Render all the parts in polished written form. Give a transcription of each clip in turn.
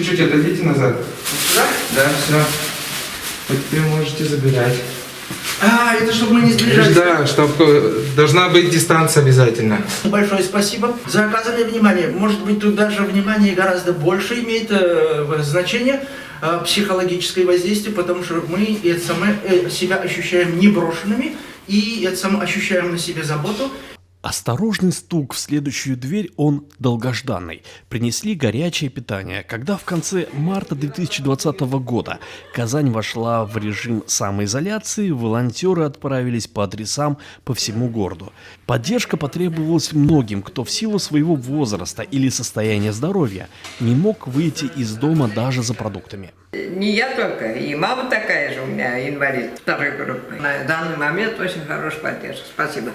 чуть-чуть отойдите назад. Сюда? Да, все. Вот теперь можете забирать. Это чтобы мы не сближались. Да, чтобы должна быть дистанция обязательно. Большое спасибо за оказанное внимание. Может быть, тут даже внимание гораздо больше имеет значение психологическое воздействие, потому что мы себя ощущаем неброшенными и ощущаем на себе заботу. Осторожный стук в следующую дверь, он долгожданный. Принесли горячее питание. Когда в конце марта 2020 года Казань вошла в режим самоизоляции, волонтеры отправились по адресам по всему городу. Поддержка потребовалась многим, кто в силу своего возраста или состояния здоровья не мог выйти из дома даже за продуктами. Не я только, и мама такая же у меня, инвалид второй группы. На данный момент очень хорошая поддержка. Спасибо.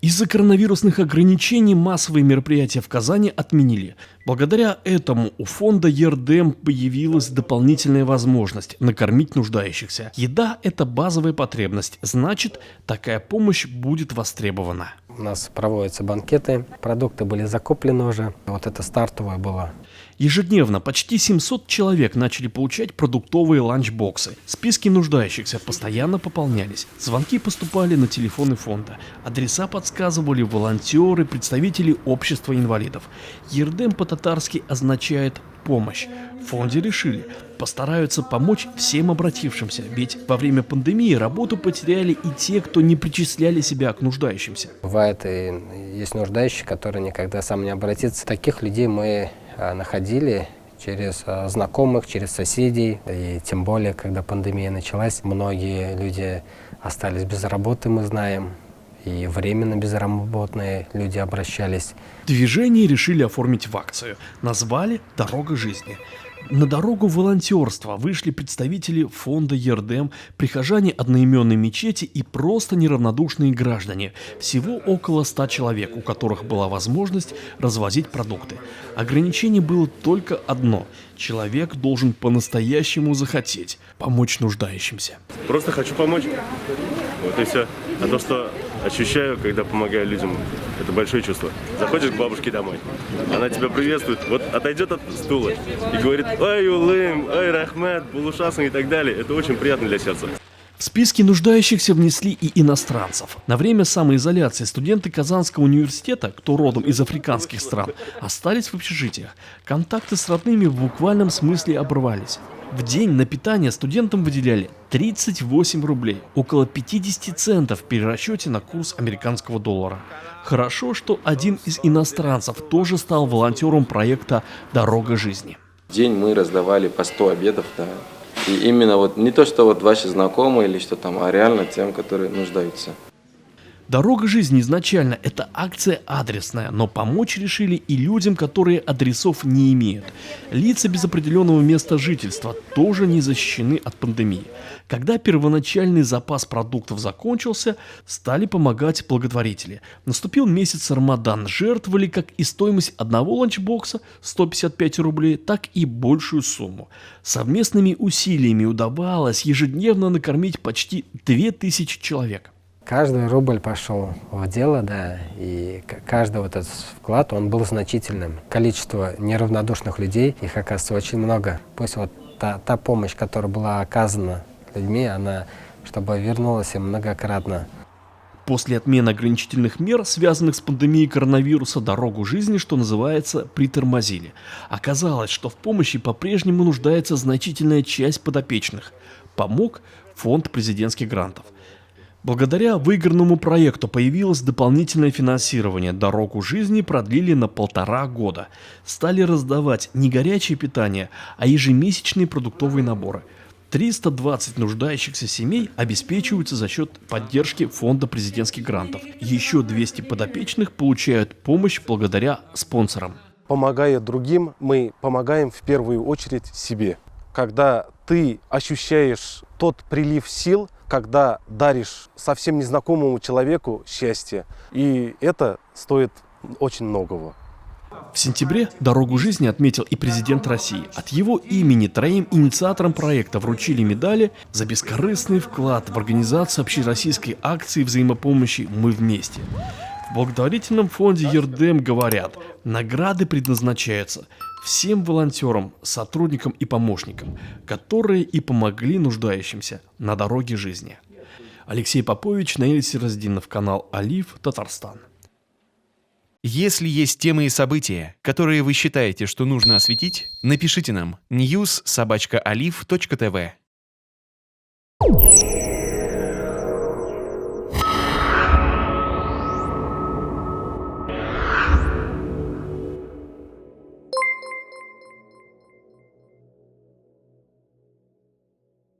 Из-за коронавирусных ограничений массовые мероприятия в Казани отменили. Благодаря этому у фонда ЕРДМ появилась дополнительная возможность накормить нуждающихся. Еда – это базовая потребность, значит, такая помощь будет востребована. У нас проводятся банкеты, продукты были закуплены уже, вот это стартовое было. Ежедневно почти 700 человек начали получать продуктовые ланчбоксы. Списки нуждающихся постоянно пополнялись. Звонки поступали на телефоны фонда. Адреса подсказывали волонтеры, представители общества инвалидов. ЕРДМ по-татарски означает «помощь». В фонде решили, постараются помочь всем обратившимся, ведь во время пандемии работу потеряли и те, кто не причисляли себя к нуждающимся. Бывает и есть нуждающие, которые никогда сам не обратятся. Таких людей мы находили через знакомых, через соседей. И тем более, когда пандемия началась, многие люди остались без работы, мы знаем. И временно безработные люди обращались. Движение решили оформить в акцию. Назвали «Дорога жизни». На дорогу волонтерства вышли представители фонда ЕРДМ, прихожане одноименной мечети и просто неравнодушные граждане. Всего около 100 человек, у которых была возможность развозить продукты. Ограничение было только одно – человек должен по-настоящему захотеть помочь нуждающимся. Просто хочу помочь. Вот и все. А то, что ощущаю, когда помогаю людям, это большое чувство. Заходишь к бабушке домой, она тебя приветствует, вот отойдет от стула и говорит: «Ой, улым, ой, рахмет, булушасын» и так далее. Это очень приятно для сердца. В списки нуждающихся внесли и иностранцев. На время самоизоляции студенты Казанского университета, кто родом из африканских стран, остались в общежитиях. Контакты с родными в буквальном смысле оборвались. В день на питание студентам выделяли 38 рублей, около 50 центов в перерасчете на курс американского доллара. Хорошо, что один из иностранцев тоже стал волонтером проекта «Дорога жизни». В день мы раздавали по 100 обедов, да. И именно вот не то, что вот ваши знакомые или что там, а реально тем, которые нуждаются. «Дорога жизни» изначально это акция адресная, но помочь решили и людям, которые адресов не имеют. Лица без определенного места жительства тоже не защищены от пандемии. Когда первоначальный запас продуктов закончился, стали помогать благотворители. Наступил месяц Рамадан, жертвовали как и стоимость одного ланчбокса 155 рублей, так и большую сумму. Совместными усилиями удавалось ежедневно накормить почти 2000 человек. Каждый рубль пошел в дело, да, и каждый вот этот вклад, он был значительным. Количество неравнодушных людей, их, оказывается, очень много. Пусть вот та помощь, которая была оказана людьми, она, чтобы вернулась им многократно. После отмены ограничительных мер, связанных с пандемией коронавируса, дорогу жизни, что называется, притормозили. Оказалось, что в помощи по-прежнему нуждается значительная часть подопечных. Помог фонд президентских грантов. Благодаря выигранному проекту появилось дополнительное финансирование. Дорогу жизни продлили на 1,5 года. Стали раздавать не горячее питание, а ежемесячные продуктовые наборы. 320 нуждающихся семей обеспечиваются за счет поддержки фонда президентских грантов. Еще 200 подопечных получают помощь благодаря спонсорам. Помогая другим, мы помогаем в первую очередь себе. Когда ты ощущаешь тот прилив сил, когда даришь совсем незнакомому человеку счастье, и это стоит очень многого. В сентябре «Дорогу жизни» отметил и президент России. От его имени 3 инициаторам проекта вручили медали за бескорыстный вклад в организацию общероссийской акции взаимопомощи «Мы вместе». В благотворительном фонде ЕРДМ говорят, награды предназначаются всем волонтерам, сотрудникам и помощникам, которые и помогли нуждающимся на дороге жизни. Алексей Попович, Наиль Сираздинов, канал Алиф, Татарстан. Если есть темы и события, которые вы считаете, что нужно осветить, напишите нам news@alif.tv.